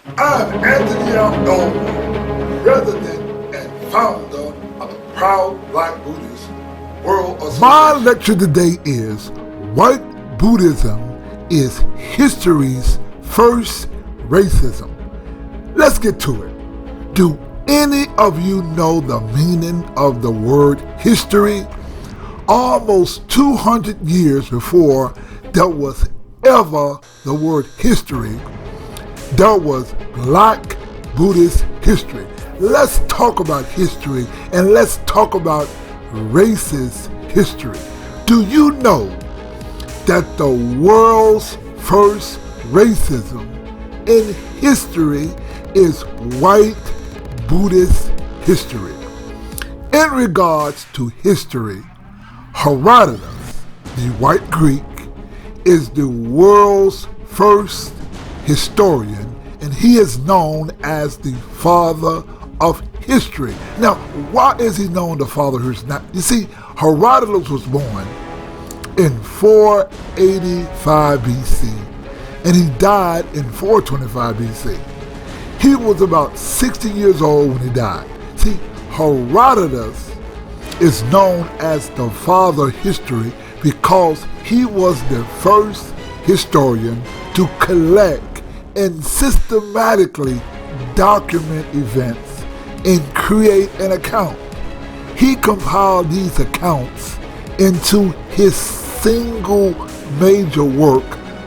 I'm Anthony Elmore, president and founder of the proud Black Buddhist World Association. My lecture today is White Buddhism is history's first racism. Let's get to it. Do any of you know the meaning of the word history? Almost 200 years before there was ever the word history, there was Black Buddhist history. Let's talk about history and let's talk about racist history. Do you know that the world's first racism in history is white Buddhist history? In regards to history, Herodotus, the white Greek, is the world's first historian, and he is known as the father of history. Now, why is he known the father of history? Now, you see, Herodotus was born in 485 BC, and he died in 425 BC. He was about 60 years old when he died. See, Herodotus is known as the father of history because he was the first historian to collect and systematically document events and create an account. He compiled these accounts into his single major work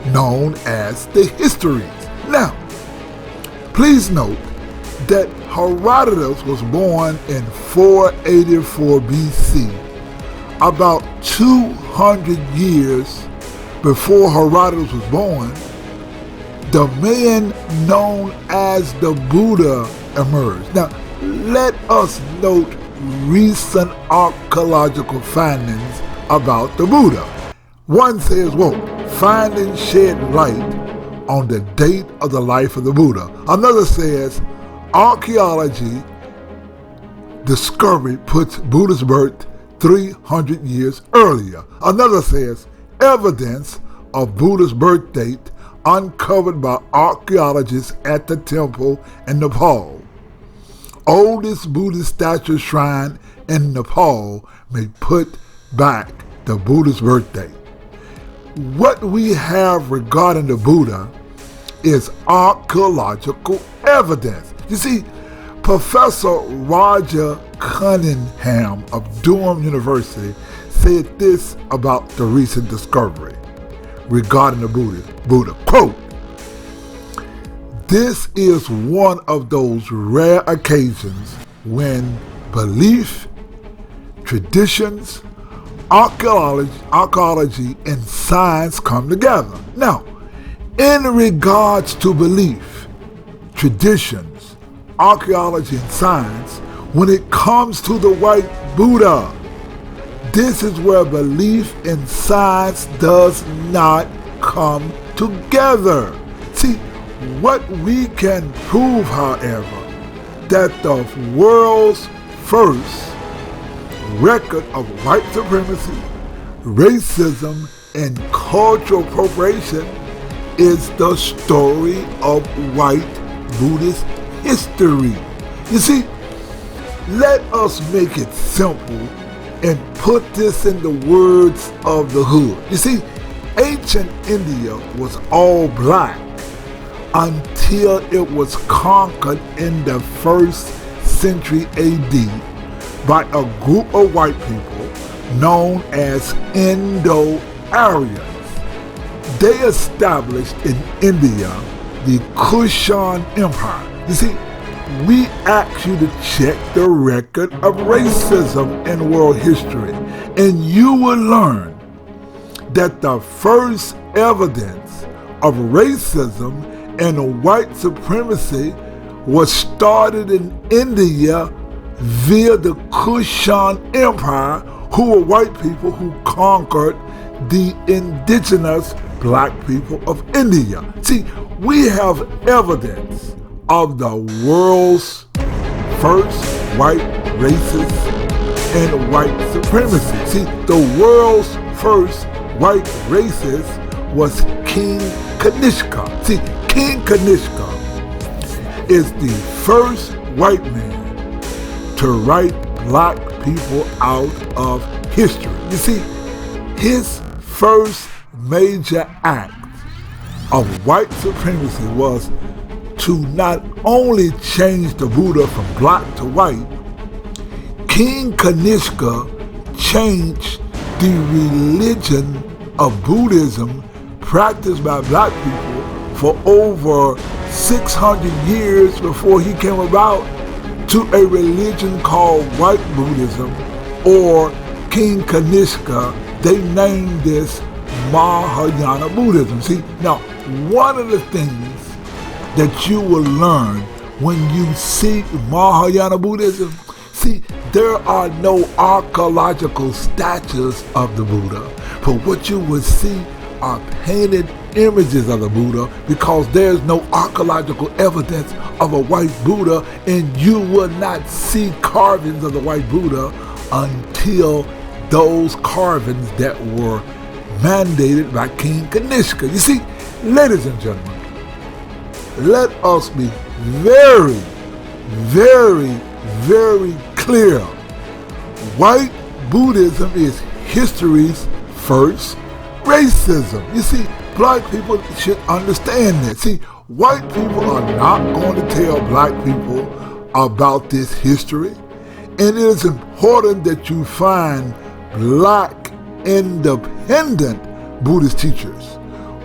known as the Histories. Now, please note that Herodotus was born in 484 BC, about 200 years before Herodotus was born. The man known as the Buddha emerged. Now, let us note recent archaeological findings about the Buddha. One says, findings shed light on the date of the life of the Buddha. Another says, archaeology discovery puts Buddha's birth 300 years earlier. Another says, evidence of Buddha's birth date uncovered by archaeologists at the temple in Nepal. Oldest Buddhist statue shrine in Nepal may put back the Buddha's birthday. What we have regarding the Buddha is archaeological evidence. You see, Professor Roger Cunningham of Durham University said this about the recent discovery regarding the Buddha. Quote, "This is one of those rare occasions when belief, traditions, archaeology, and science come together." Now, in regards to belief, traditions, archaeology, and science, when it comes to the white Buddha, this is where belief and science does not come together. See, what we can prove, however, that the world's first record of white supremacy, racism, and cultural appropriation is the story of white Buddhist history. You see, let us make it simple and put this in the words of the hood. You see, ancient India was all black until it was conquered in the 1st century AD by a group of white people known as Indo-Aryans. They established in India the Kushan Empire. You see, we ask you to check the record of racism in world history, and you will learn that the first evidence of racism and white supremacy was started in India via the Kushan Empire, who were white people who conquered the indigenous black people of India. See, we have evidence of the world's first white racist and white supremacy. See, the world's first white racist was King Kanishka. See, King Kanishka is the first white man to write black people out of history. You see, his first major act of white supremacy was to not only change the Buddha from black to white. King Kanishka changed the religion of Buddhism practiced by black people for over 600 years before he came about to a religion called White Buddhism, or King Kanishka. They named this Mahayana Buddhism. See, now one of the things that you will learn when you see Mahayana Buddhism, see, there are no archaeological statues of the Buddha, but what you will see are painted images of the Buddha, because there's no archaeological evidence of a white Buddha, and you will not see carvings of the white Buddha until those carvings that were mandated by King Kanishka. You see, ladies and gentlemen, let us be very, very, very clear. White Buddhism is history's first racism. You see, black people should understand that. See, white people are not going to tell black people about this history, and it is important that you find black independent Buddhist teachers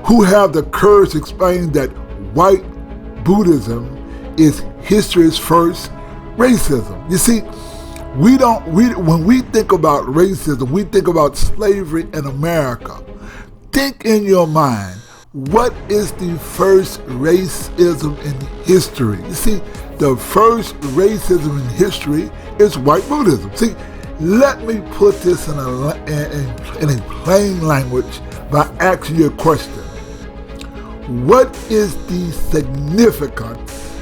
who have the courage to explain that white Buddhism is history's first racism. You see, when we think about racism, we think about slavery in America. Think in your mind, what is the first racism in history? You see, the first racism in history is white Buddhism. See, let me put this in a plain language by asking you a question. What is the significance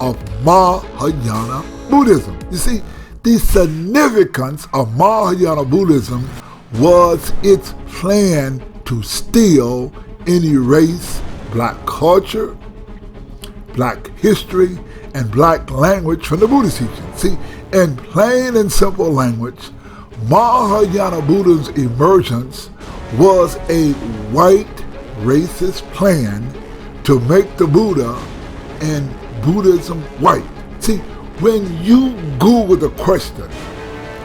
of Mahayana Buddhism? You see, the significance of Mahayana Buddhism was its plan to steal and erase black culture, black history, and black language from the Buddhist teaching. See, in plain and simple language, Mahayana Buddhism's emergence was a white racist plan to make the Buddha and Buddhism white. See, when you Google the question,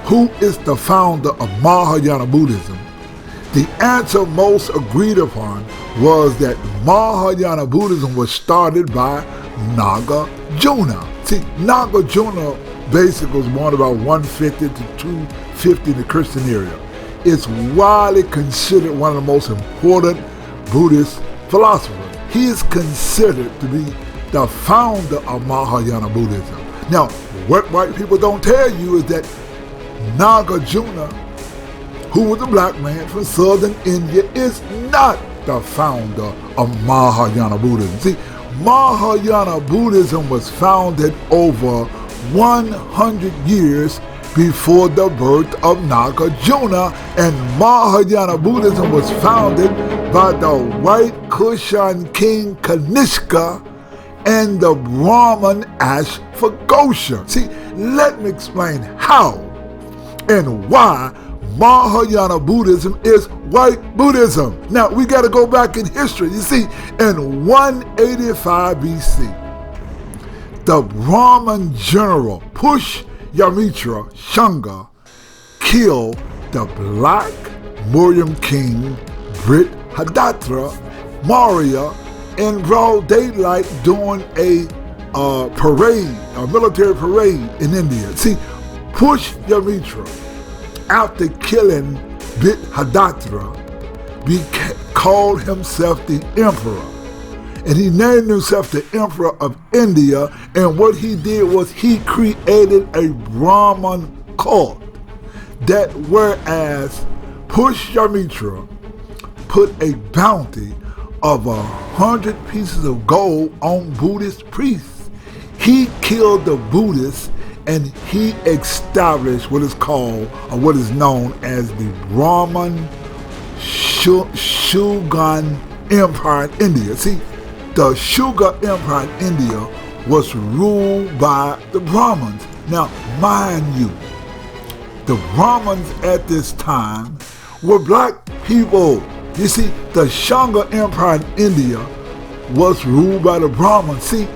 who is the founder of Mahayana Buddhism, the answer most agreed upon was that Mahayana Buddhism was started by Nagarjuna. See, Nagarjuna basically was born about 150 to 250 in the Christian era. It's widely considered one of the most important Buddhist philosophers. He is considered to be the founder of Mahayana Buddhism. Now, what white people don't tell you is that Nagarjuna, who was a black man from southern India, is not the founder of Mahayana Buddhism. See, Mahayana Buddhism was founded over 100 years before the birth of Nagarjuna, and Mahayana Buddhism was founded by the White Kushan King Kanishka and the Brahmin Ashvaghosha. See, let me explain how and why Mahayana Buddhism is white Buddhism. Now, we got to go back in history. You see, in 185 BC, the Brahmin general Pushyamitra Shunga killed the black Mauryan king Brihadratha Maurya in broad daylight during a parade, a military parade in India. See, Pushyamitra, after killing Brihadratha, called himself the emperor. And he named himself the Emperor of India, and what he did was he created a Brahmin cult, that whereas Pushyamitra put a bounty of 100 pieces of gold on Buddhist priests, he killed the Buddhists and he established what is called, or what is known as, the Brahmin Shugan Empire in India. See, the Shuga Empire in India was ruled by the Brahmins. Now, mind you, the Brahmins at this time were black people. You see, the Shaka Empire in India was ruled by the Brahmins. See,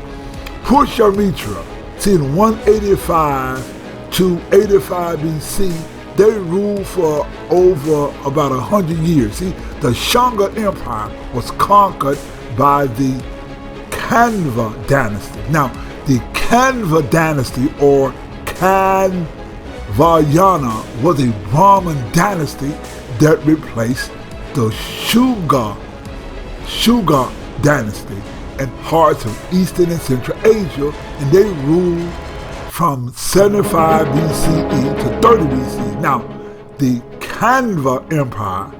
Pushyamitra, see, in 185 to 85 BC, they ruled for over about 100 years. See, the Shaka Empire was conquered by the Kanva dynasty. Now, the Kanva dynasty, or Kanvayana, was a Brahmin dynasty that replaced the Shuga dynasty in parts of Eastern and Central Asia, and they ruled from 75 BCE to 30 BCE. Now, the Kanva Empire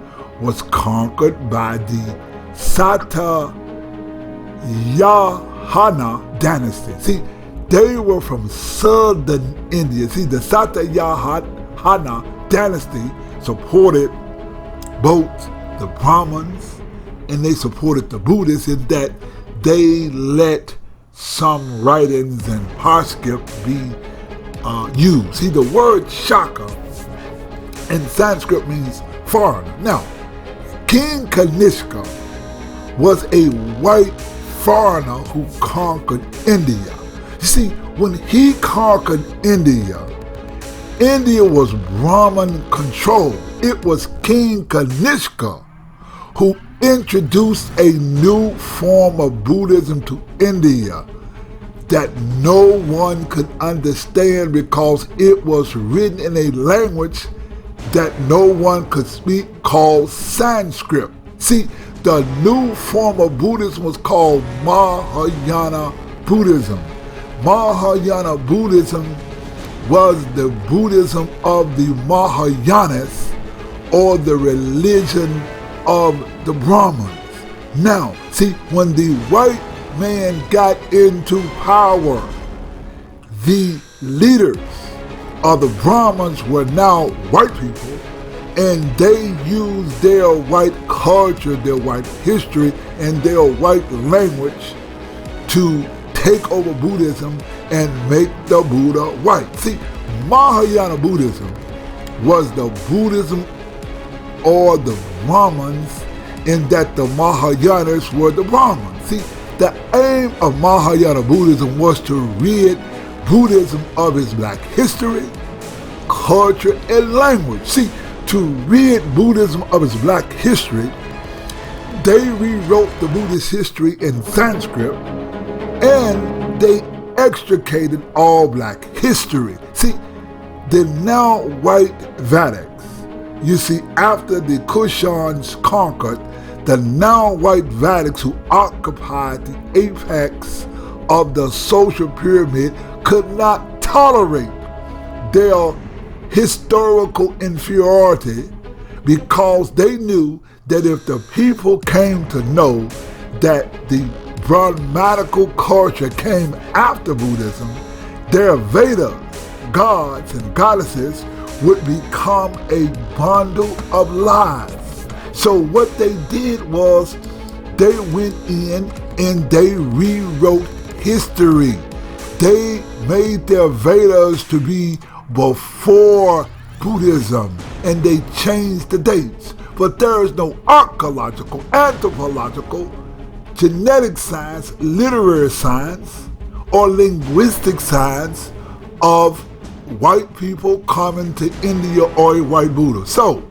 was conquered by the Satayahana dynasty. See, they were from southern India. See, the Satayahana dynasty supported both the Brahmins and they supported the Buddhists in that they let some writings and parscript be used. See, the word Shaka in Sanskrit means foreigner. Now, King Kanishka was a white foreigner who conquered India. You see, when he conquered India, India was Brahmin controlled. It was King Kanishka who introduced a new form of Buddhism to India that no one could understand because it was written in a language that no one could speak, called Sanskrit. See, the new form of Buddhism was called Mahayana Buddhism. Mahayana Buddhism was the Buddhism of the Mahayanas, or the religion of the Brahmins. Now, see, when the white man got into power, the leaders of the Brahmins were now white people, and they used their white culture, their white history, and their white language to take over Buddhism and make the Buddha white. See, Mahayana Buddhism was the Buddhism or the Brahmins, in that the Mahayanas were the Brahmins. See, the aim of Mahayana Buddhism was to rid Buddhism of its black history, culture, and language. See, to rid Buddhism of its black history, they rewrote the Buddhist history in Sanskrit, and they extricated all black history. See, the now white Vaidiks, you see, after the Kushans conquered, the now white Vaidiks who occupied the apex of the social pyramid could not tolerate their historical inferiority, because they knew that if the people came to know that the Brahminical culture came after Buddhism, their Vedas, gods and goddesses, would become a bundle of lies. So what they did was they went in and they rewrote history. They made their Vedas to be before Buddhism, and they changed the dates. But there is no archaeological, anthropological, genetic science, literary science, or linguistic science of white people coming to India or a white Buddha. So,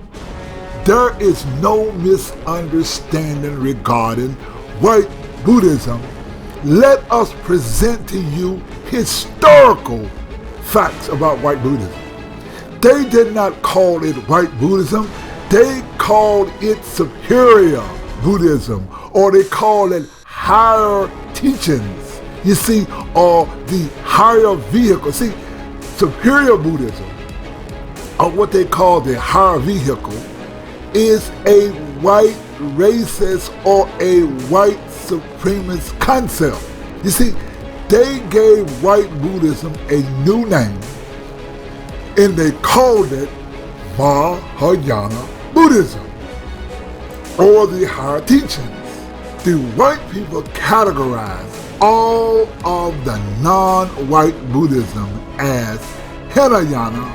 there is no misunderstanding regarding white Buddhism. Let us present to you historical facts about white Buddhism. They did not call it white Buddhism. They called it superior Buddhism, or they call it higher teachings, you see, or the higher vehicle. See, superior Buddhism, or what they call the higher vehicle, is a white racist or a white supremacist concept. You see, they gave white Buddhism a new name, and they called it Mahayana Buddhism, or the higher teachings. The white people categorized all of the non-white Buddhism as Hinayana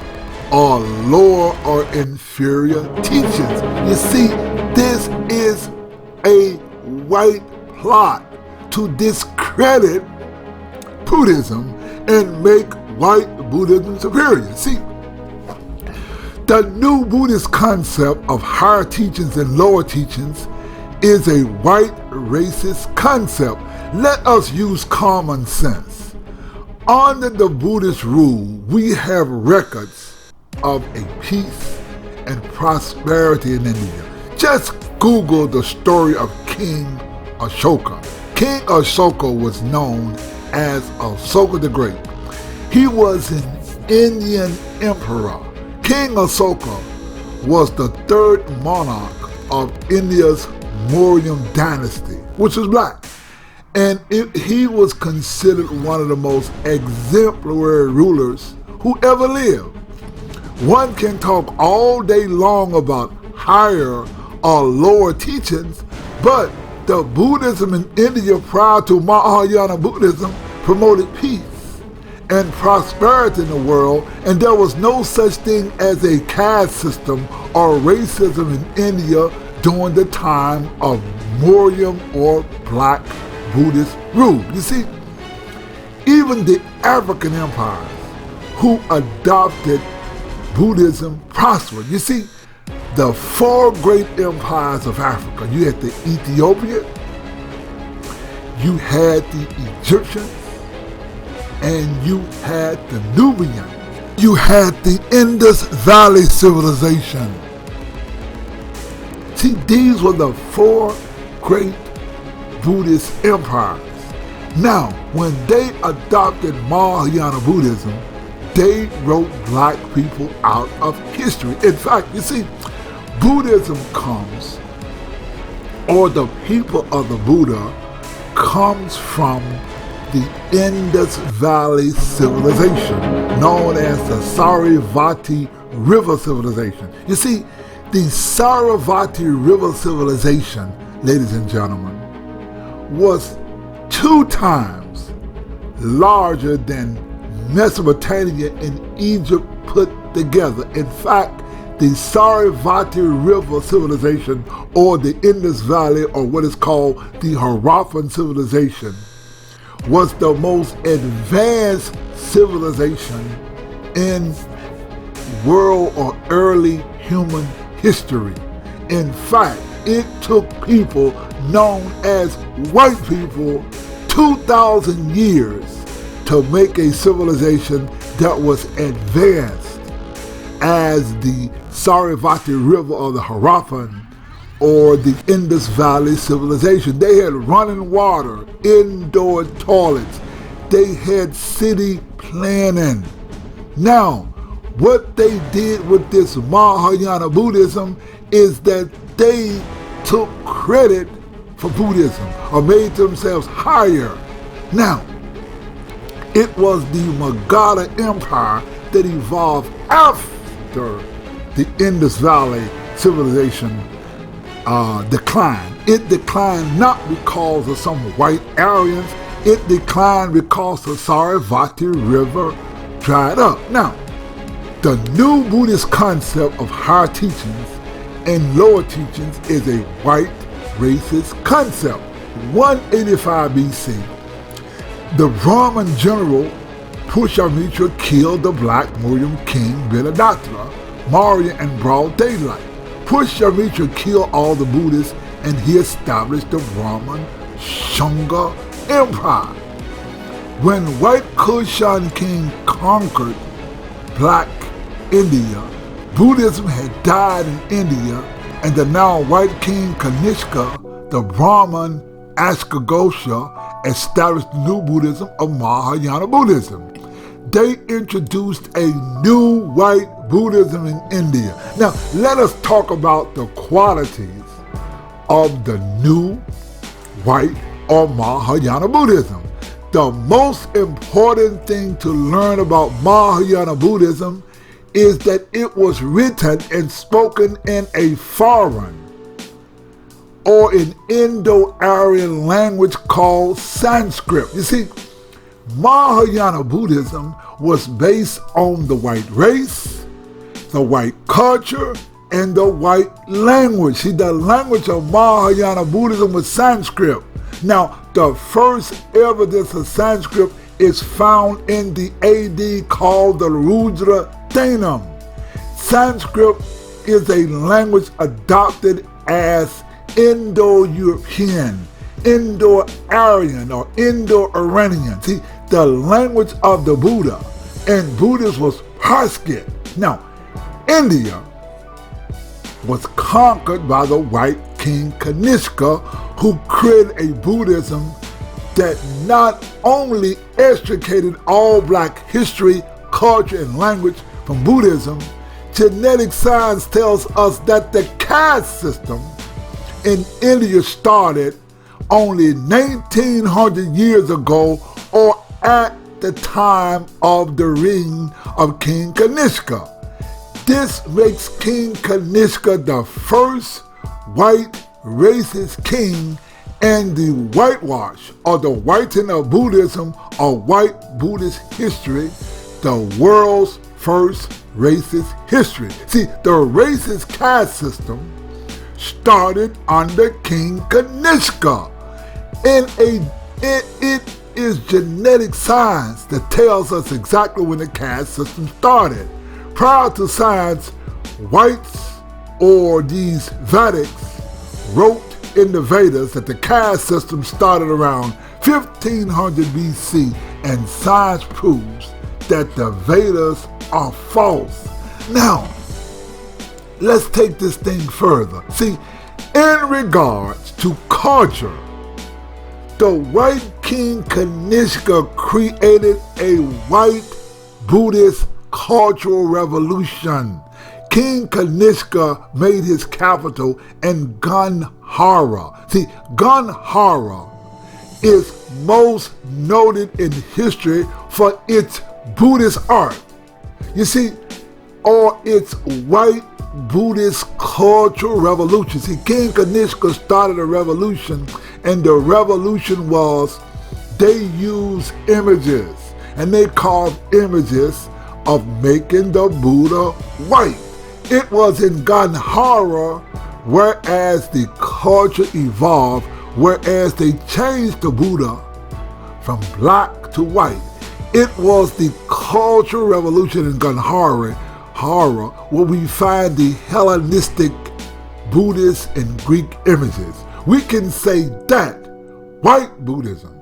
or lower or inferior teachings. You see, this is a white plot to discredit Buddhism and make white Buddhism superior. See, the new Buddhist concept of higher teachings and lower teachings is a white racist concept. Let us use common sense. Under the Buddhist rule, we have records of a peace and prosperity in India. Just Google the story of King Ashoka. King Ashoka was known as Ashoka the Great. He was an Indian emperor. King Ashoka was the third monarch of India's Maurya dynasty, which was black. And he was considered one of the most exemplary rulers who ever lived. One can talk all day long about higher or lower teachings, but the Buddhism in India prior to Mahayana Buddhism promoted peace and prosperity in the world, and there was no such thing as a caste system or racism in India during the time of Maurya or Black Buddhist rule. You see, even the African empires who adopted Buddhism prospered. You see, the four great empires of Africa, you had the Ethiopian, you had the Egyptians, and you had the Nubian. You had the Indus Valley civilization. See, these were the four great Buddhist empires. Now, when they adopted Mahayana Buddhism, they wrote black people out of history. In fact, you see, Buddhism comes, or the people of the Buddha comes from the Indus Valley civilization, known as the Sarasvati River civilization. You see, the Sarasvati River civilization, ladies and gentlemen, was 2 times larger than Mesopotamia and Egypt put together. In fact, the Sarasvati River civilization, or the Indus Valley, or what is called the Harappan civilization, was the most advanced civilization in world or early human history. In fact, it took people known as white people 2,000 years to make a civilization that was advanced as the Sarasvati River or the Harappan or the Indus Valley civilization. They had running water, indoor toilets, they had city planning. Now, what they did with this Mahayana Buddhism is that they took credit for Buddhism or made themselves higher. Now, it was the Magadha Empire that evolved after the Indus Valley civilization declined. It declined not because of some white Aryans, it declined because the Sarasvati River dried up. Now, the new Buddhist concept of higher teachings and lower teachings is a white racist concept. 185 BC, the Brahmin general Pushyamitra killed the Black Buddhist King Kanishka, Maurya in broad daylight. Pushyamitra killed all the Buddhists and he established the Brahmin Shaka Empire. When White Kushan King conquered Black India, Buddhism had died in India, and the now white King Kanishka, the Brahmin Ashkagosha, established the new Buddhism of Mahayana Buddhism. They introduced a new white Buddhism in India. Now, let us talk about the qualities of the new white or Mahayana Buddhism. The most important thing to learn about Mahayana Buddhism is that it was written and spoken in a foreign or an Indo-Aryan language called Sanskrit. You see, Mahayana Buddhism was based on the white race, the white culture, and the white language. See, the language of Mahayana Buddhism was Sanskrit. Now, the first evidence of Sanskrit is found in the AD called the Rudra Danam. Sanskrit is a language adopted as Indo-European, Indo-Aryan, or Indo-Iranian. See, the language of the Buddha, and Buddhism was Sanskrit. Now, India was conquered by the white King Kanishka, who created a Buddhism that not only extricated all black history, culture, and language from Buddhism. Genetic science tells us that the caste system in India started only 1900 years ago, or at the time of the reign of King Kanishka. This makes King Kanishka the first white racist king, and the whitewash, or the whitening of Buddhism, or white Buddhist history, the world's first racist history. See, the racist caste system started under King Kanishka, and it is genetic science that tells us exactly when the caste system started. Prior to science, whites, or these Vaidiks, wrote in the Vedas that the caste system started around 1500 BC, and science proves that the Vedas are false. Now, let's take this thing further. See, in regards to culture, the white King Kanishka created a white Buddhist cultural revolution. King Kanishka made his capital in Gandhara. See, Gandhara is most noted in history for its Buddhist art. You see, or its white Buddhist cultural revolution. See, King Kanishka started a revolution, and the revolution was they used images, and they carved images of making the Buddha white. It was in Gandhara, whereas the culture evolved, whereas they changed the Buddha from black to white. It was the cultural revolution in Gandhara where we find the Hellenistic Buddhist and Greek images. We can say that white Buddhism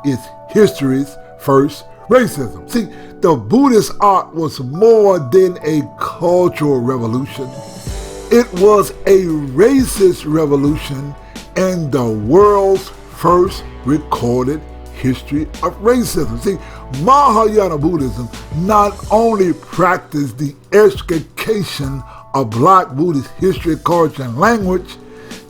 is history's first racism. See, the Buddhist art was more than a cultural revolution. It was a racist revolution and the world's first recorded history of racism. See, Mahayana Buddhism not only practiced the extrication of black Buddhist history, culture, and language,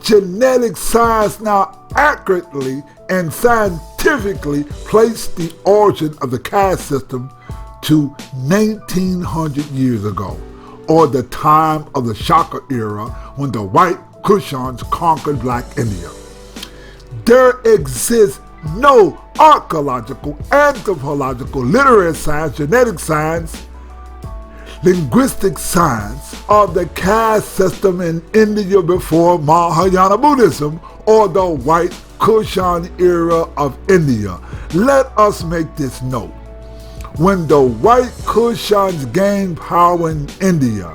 genetic science now accurately and scientifically placed the origin of the caste system to 1900 years ago, or the time of the Shaka Era, when the White Kushans conquered Black India. There exists no archaeological, anthropological, literary science, genetic science, linguistic science of the caste system in India before Mahayana Buddhism, or the White Kushan Era of India. Let us make this note. When the White Kushans gained power in India,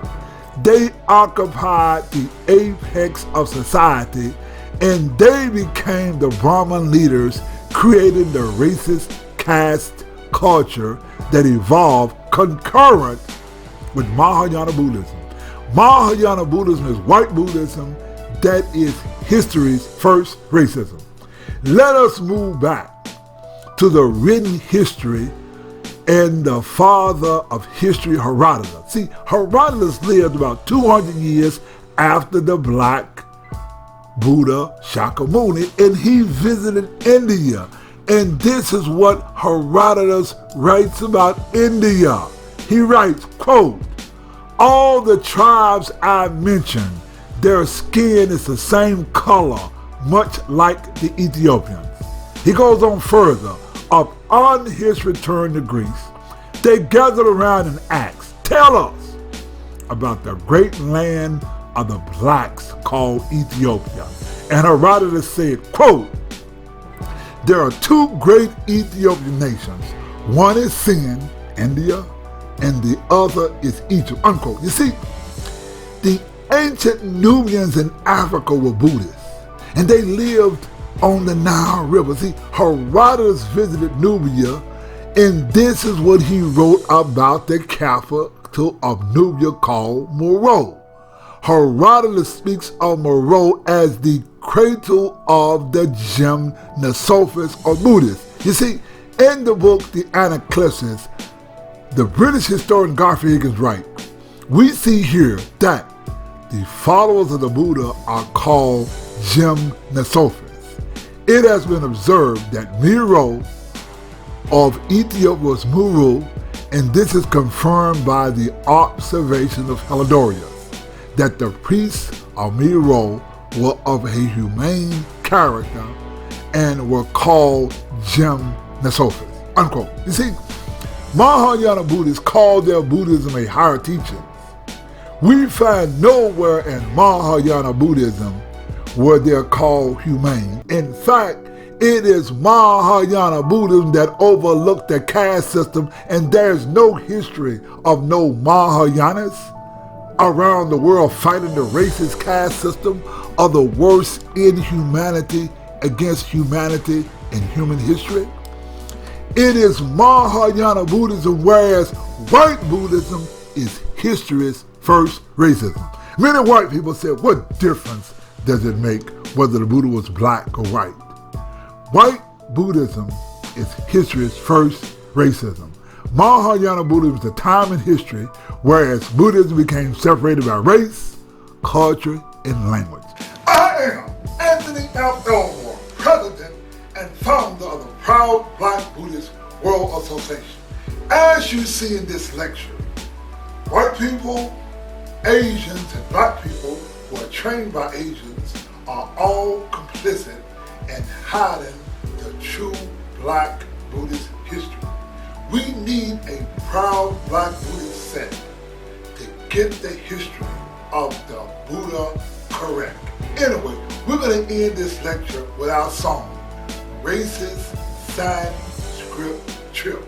they occupied the apex of society, and they became the Brahmin leaders, creating the racist caste culture that evolved concurrent with Mahayana Buddhism. Mahayana Buddhism is white Buddhism that is history's first racism. Let us move back to the written history and the father of history, Herodotus. See, Herodotus lived about 200 years after the Black Buddha Shakyamuni, and he visited India. And this is what Herodotus writes about India. He writes, quote, "All the tribes I mentioned, their skin is the same color, much like the Ethiopians. He goes on further. Upon his return to Greece, they gathered around and asked, "Tell us about the great land of the blacks called Ethiopia." And Herodotus said, quote, "There are two great Ethiopian nations. One is Sin, India, and the other is Egypt," unquote. You see, the ancient Nubians in Africa were Buddhists, and they lived on the Nile River. See, Herodotus visited Nubia, and this is what he wrote about the capital of Nubia called Meroe. Herodotus speaks of Meroe as the cradle of the Gymnosophist or Buddhists. You see, in the book The Anaclypsis, the British historian Godfrey Higgins writes, we see here that the followers of the Buddha are called Gymnosophists. It has been observed that Meroe of Ethiopia was Muru, and this is confirmed by the observation of Helidorius, that the priests of Meroe were of a humane character and were called Gymnosophists, unquote. You see, Mahayana Buddhists call their Buddhism a higher teaching. We find nowhere in Mahayana Buddhism where they're called humane. In fact, it is Mahayana Buddhism that overlooked the caste system, and there's no history of no Mahayanas around the world fighting the racist caste system or the worst inhumanity against humanity in human history. It is Mahayana Buddhism, whereas white Buddhism is history's first racism. Many white people said, what difference does it make whether the Buddha was black or white? White Buddhism is history's first racism. Mahayana Buddhism is a time in history, whereas Buddhism became separated by race, culture, and language. I am Anthony Elmore, President and founder of the proud Black Buddhist World Association. As you see in this lecture, white people, Asians, and black people who are trained by Asians are all complicit in hiding the true Black Buddhist history. We need a proud Black Buddhist sect to get the history of the Buddha correct. Anyway, we're going to end this lecture with our song, Racist Sanskrit Trip.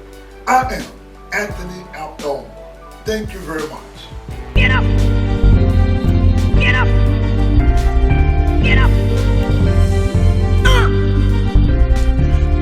I am Anthony Elmore. Thank you very much. Get up. Get up. Get up.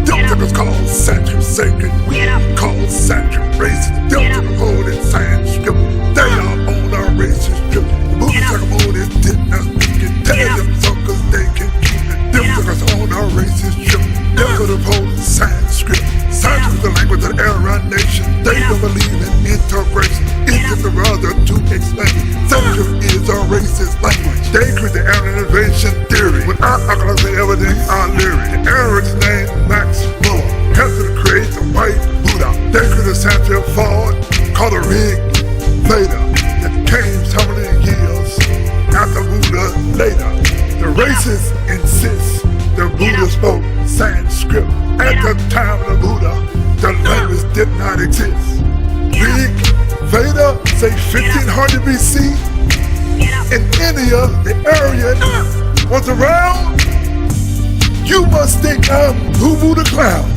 Them niggas called Sanskrit sacred. We call Sanskrit racist. Them niggas hold in Sanskrit. They are on our racist trip. The Buddha talk about it, did not speak it. Tell them suckers they can keep it. Them niggas on our racist trip. Them niggas hold in Sanskrit. Sanskrit is the language of the Aryan nation. They don't believe in integration. It's just a rather to explain. Sanskrit is a racist language. They create the Aryan invasion theory. Without archaeological evidence, our lyric. The Aryan's name Max Muller helped to create the white Buddha. They created a Sanskrit forward called the Rig Veda that came so many years after Buddha later. The racists insist the Buddha spoke Sanskrit. At the time of the Buddha, the language did not exist. Rig Veda, say 1500 BC, in India, the Aryan was around. You must think I'm Boo-Boo the Clown.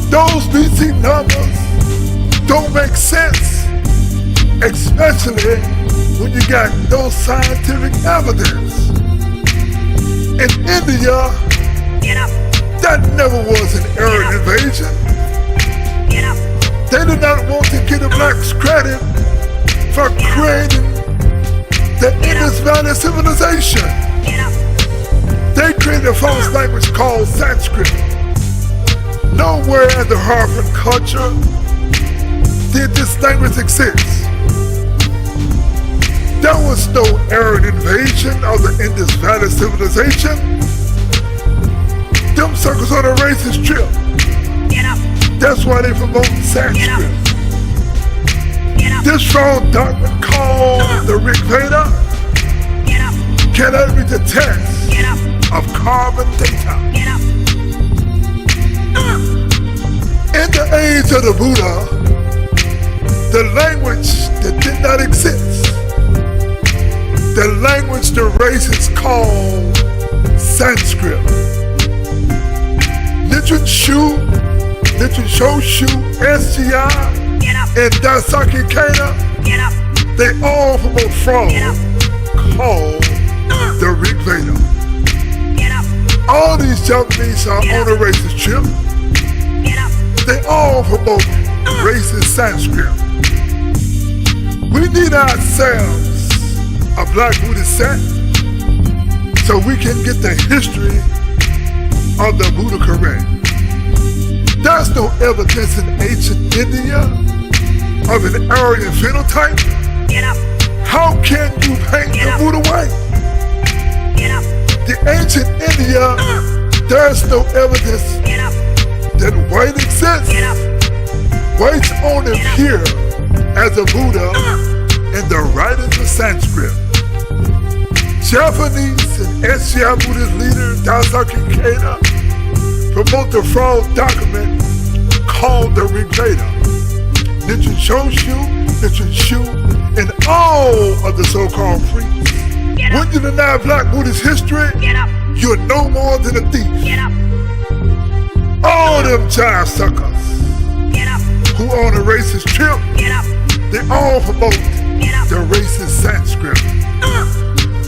Those BC numbers don't make sense, especially when you got no scientific evidence. In India, that never was an Aryan invasion. They did not want to give the blacks credit for creating the Indus Valley civilization. They created a false language called Sanskrit. Nowhere in the Harvard culture did this language exist. There was no Aryan invasion of the Indus Valley civilization. Them suckers on a racist trip. That's why they promote Sanskrit. This strong doctrine called the Rig Veda Can I read the test Get up. of carbon data? Get up. In the age of the Buddha, the language that did not exist, the language the races called Sanskrit. Nichiren Shoshu, SGI, Get up. and Daisaki Kana, Get up. they all from a frog Get up. called the Rig Veda. Get up. All these Japanese are on a racist trip. Get up. They all promote racist Sanskrit. We need ourselves a Black Buddhist sect so we can get the history of the Buddha correct. There's no evidence in ancient India of an Aryan phenotype. Get up. How can you paint the Buddha white? Get up. The ancient India, there's no evidence Get up. that white exists. Get up. Whites only appear as a Buddha in the writings of Sanskrit. Japanese and SGI Buddhist leader Daisaki Kana promote the fraud document called the Rig Veda. Nichiren Shoshu, Nichiren Shu, and all of the so-called priests. When you deny Black Buddhist history, Get up. you're no more than a thief. Get up. All them child suckers Get up. who on a racist trip, Get up. they all promote Get up. the racist Sanskrit.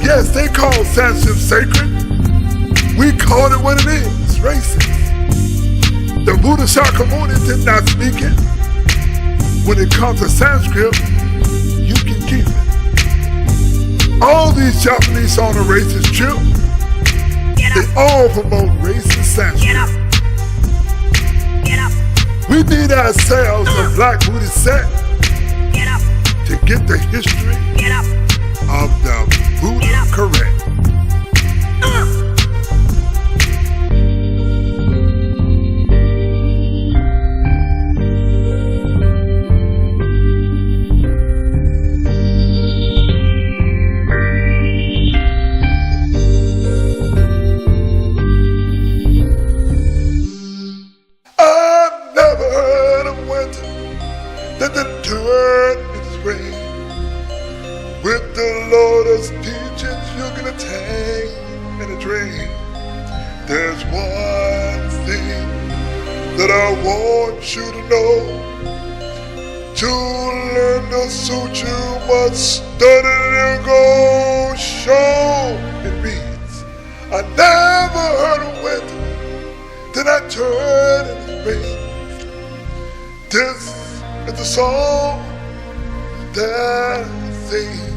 Yes, they call Sanskrit sacred. We call it what it is, racist. The Buddha Shakyamuni did not speak it. When it comes to Sanskrit, you can keep it. All these Japanese on a racist trip, Get they up. all promote racist Sanskrit. Get up. Get up. We need ourselves a Black Buddhist sect Get up. to get the history Get up. of the Buddha correct. I've never heard of winter that the turn in spring. With the Lord's teachings you can attain in a dream. There's one thing that I want you to know. To learn the sutra you must study and go show. It means I never heard of winter, then I turn in spring. This is the song that I sing.